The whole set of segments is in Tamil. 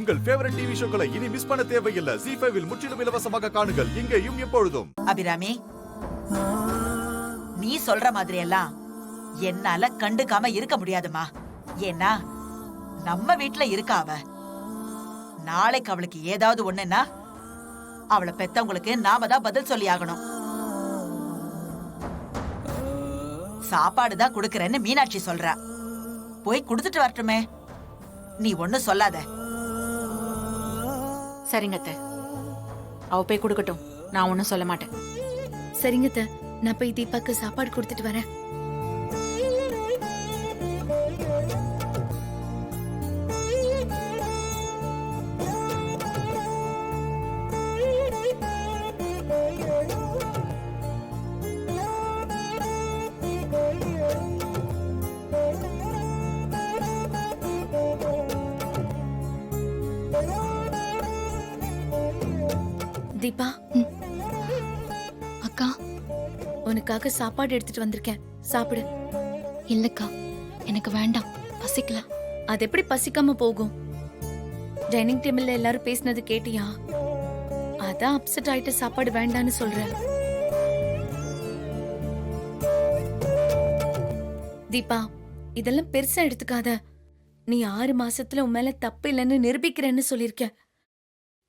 உங்கள் ஃபேவரட் டிவி ஷோக்களை இனி மிஸ் பண்ண தேவையில்லை. ZEE5 இல் முற்றிலும் இலவசமாக காணுங்கள், இங்கேயும் எப்பொழுதும். அபிராமி, நீ சொல்ற மாதிரி எல்லாம் என்னால கண்டுக்காம இருக்க முடியாதுமா. ஏன்னா நம்ம வீட்டுல இருக்கா அவ. நாளைக்கு அவளுக்கு ஏதாவது ஒண்ணுன்னா அவளை பெத்தவங்களுக்கு நாம தான் பதில் சொல்லி ஆகணும். சாப்பாடு தான் குடுக்கறேன்னு மீனாட்சி சொல்றா. போய் குடுத்துட்டு வரட்டுமே. நீ ஒண்ணும் சொல்லாத. சரிங்க அத்தை, அவ போய் கொடுக்கட்டும், நான் ஒன்னும் சொல்ல மாட்டேன். சரிங்க அத்தை, நான் போய் தீபாக்கு சாப்பாடு கொடுத்துட்டு வரேன். தீபா, அக்கா, உனக்காக சாப்பாடு எடுத்துட்டு வந்திருக்கேன், சாப்பிடு. இல்லக்கா, எனக்கு வேண்டாம், பசிக்கல. அது எப்படி பசிக்காம போகும்? டைனிங் டேபிள்ல எல்லாரும் பேசினது கேட்டியா? அதான் அப்செட் ஆயிட்டு சாப்பாடு வேண்டான்னு சொல்றேன். தீபா, இதெல்லாம் பெருசா எடுத்துக்காத. நீ 6 மாசத்துல உன் மேல தப்பு இல்லைன்னு நிரூபிக்கிறேன்னு சொல்லிருக்க.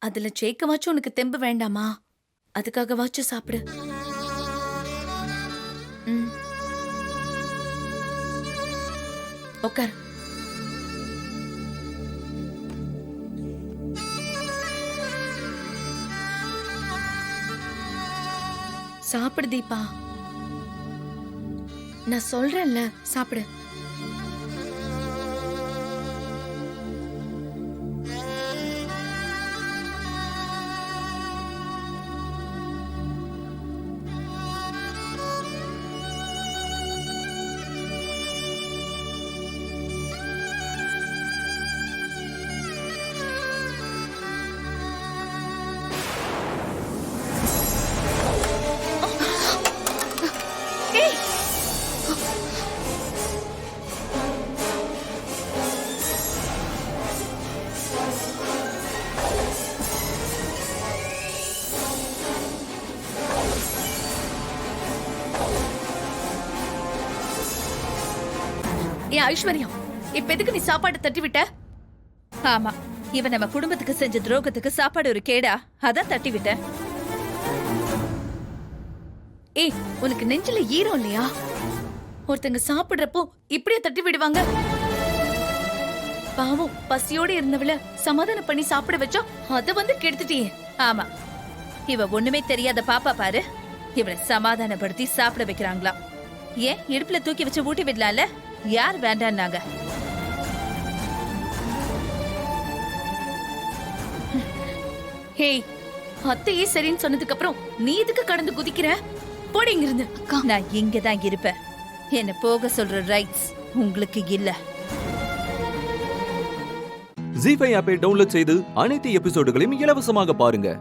அதுல ஜெயிக்கவாச்சும் உனக்கு தெம்பு வேண்டாமா? அதுக்காகவாச்சும் சாப்பிடு. உட்கார். சாப்பிடு தீபா, நான் சொல்றேன்ல, சாப்பிடு. ஐஸ்வர்யா, இப்ப எதுக்கு நீ சாப்பாடு தட்டி விட்ட? ஆமா, இவன் நம்ம குடும்பத்துக்கு செஞ்ச துரோகத்துக்கு சாப்பாடு ஒரு கேடா, அதான் தட்டி விட்ட. ஏய், உனக்கு நெஞ்சில ஈரம் இல்லையா? ஒருத்தங்க சாப்பிடுறப்போ இப்படியே தட்டி விடுவாங்க? பாவம், பசியோட இருந்தவள சமாதானம் பண்ணி சாப்பிட வச்சா அத வந்து கெடுத்துட்டியே. ஆமா, இவ ஒண்ணுமே தெரியாத பாப்பா பாரு, இவனை சமாதானப்படுத்தி சாப்பிட வைக்கிறாங்களாம். ஏன் இடுப்புல தூக்கி வச்சு ஊட்டி விடலாம்ல? யார் வேண்டான்னாங்க? ஹேய், அத்தையே சரின்னு சொன்னதுக்கு அப்புறம் நீ இதுக்கு கடந்து குதிக்கிற? போடி இங்கிருந்து. அக்கா, நான் இங்கதான் இருப்பேன். என்ன போக சொல்ற ரைட்ஸ் உங்களுக்கு இல்ல. ZEE5 ஆப்பை டவுன்லோட் செய்து அனைத்து எபிசோடுகளையும் இலவசமாக பாருங்க.